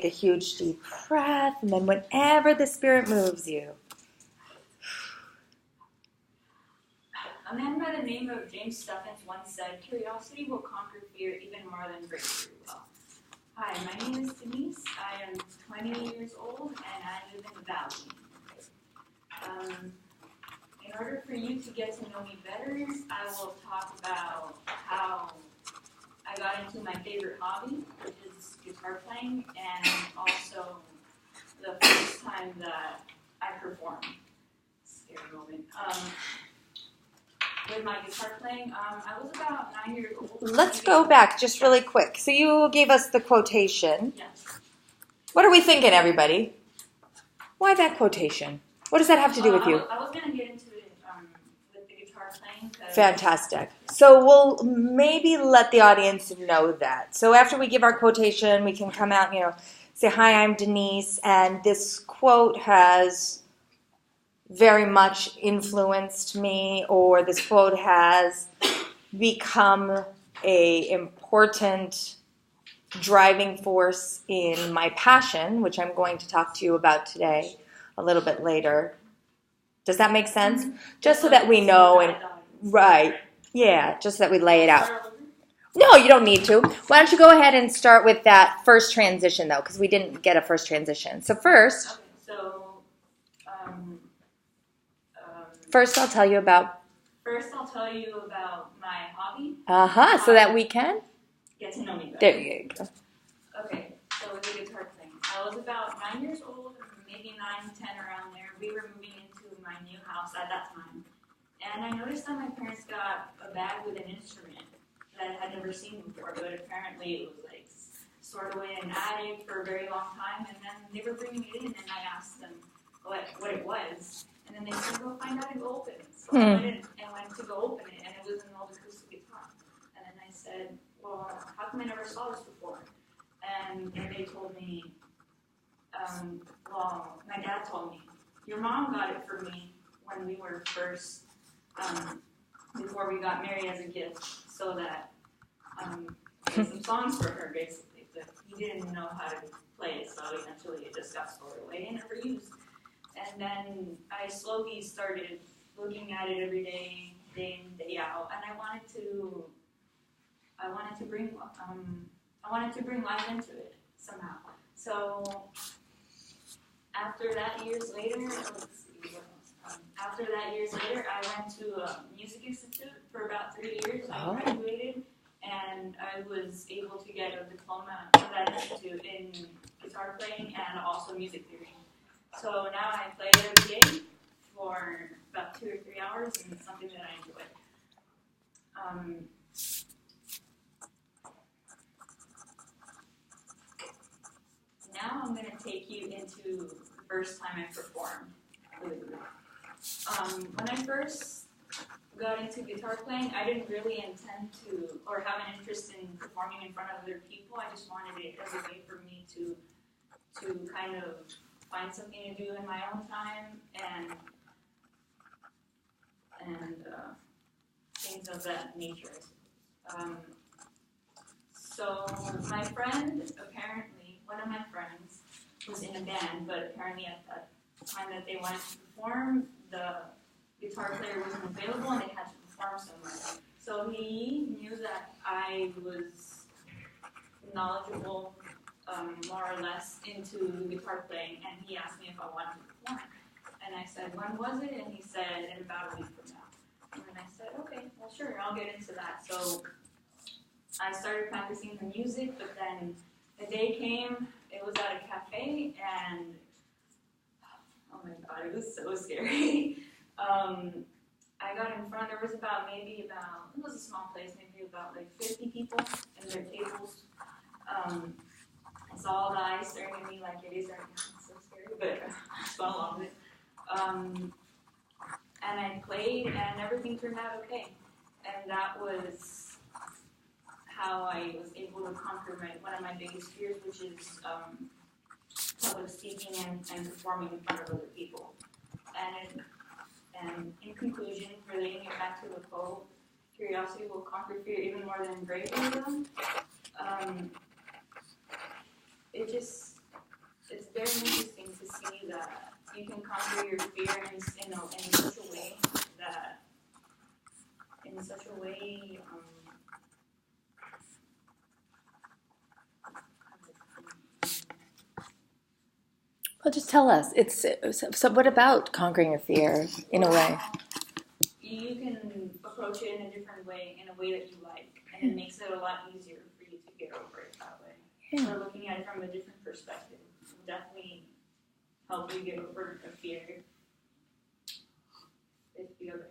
take a huge deep breath, and then whenever the Spirit moves you. A man by the name of James Stephens once said, "Curiosity will conquer fear even more than breakthrough will." Hi, my name is Denise. I am 20 years old, and I live in the Valley. In order for you to get to know me better, I will talk about how I got into my favorite hobby, which is guitar playing, and also the first time that I performed. Scary moment. With my guitar playing, I was about 9 years old. Let's go back just really quick. So you gave us the quotation. Yes. What are we thinking, everybody? Why that quotation? What does that have to do with you? I was going to get into it with the guitar playing. Fantastic. So we'll maybe let the audience know that. So after we give our quotation, we can come out, say, "Hi, I'm Denise," and this quote has very much influenced me, or this quote has become a important driving force in my passion, which I'm going to talk to you about today a little bit later. Does that make sense? Mm-hmm. Just so that we know, and right, yeah, just so that we lay it out. No, you don't need to. Why don't you go ahead and start with that first transition, though, because we didn't get a first transition. So first, I'll tell you about... First, I'll tell you about my hobby. So that we can... Get to know me better. There you go. Okay, so with the guitar playing. I was about 9 years old, maybe 9, 10, around there. We were moving into my new house at that time. And I noticed that my parents got a bag with an instrument that I had never seen before, but apparently it was like stored away in an attic for a very long time. And then they were bringing it in, and I asked them what it was. And then they said, "Go find out and go open it." So I went to go open it, and it was an old acoustic guitar. And then I said, "Well, how come I never saw this before?" And they told me, well, my dad told me, "Your mom got it for me when we were first, before we got married as a gift, so that play some songs for her, basically." But he didn't know how to play it, so eventually it just got stored away and never used. And then I slowly started looking at it every day in, day out, and I wanted to bring life into it somehow. So after that, years later, I went to a music institute for about 3 years. I graduated, and I was able to get a diploma from that institute in guitar playing and also music theory. So now I play every day for about 2 or 3 hours, and it's something that I enjoy. Now I'm going to take you into the first time I performed with a group. When I first got into guitar playing, I didn't really intend to, or have an interest in performing in front of other people. I just wanted it as a way for me to kind of find something to do in my own time and things of that nature. So my friend, apparently, one of my friends was in a band, but apparently at that time that they wanted to perform, the guitar player wasn't available and they had to perform somewhere. So he knew that I was knowledgeable, more or less, into guitar playing, and he asked me if I wanted to perform. And I said, "When was it?" And he said, "In about a week from now." And then I said, "Okay, well, sure, I'll get into that." So I started practicing the music, but then the day came, it was at a cafe, and oh my God, it was so scary. I got in front, there was it was a small place, maybe about like 50 people and their tables. I saw all the eyes staring at me like it is right now. It's so scary, but I saw all of it. And I played, and everything turned out okay. And that was how I was able to conquer one of my biggest fears, which is public speaking and performing in front of other people. And in conclusion, relating it back to the quote, curiosity will conquer fear even more than bravery will. it's very interesting to see that you can conquer your fear in such a way that, in such a way, Well, just tell us. So what about conquering your fear in a way? you can approach it in a different way, in a way that you like, and it makes it a lot easier for you to get over it that way. Yeah. So looking at it from a different perspective will definitely help you get over a fear if you ever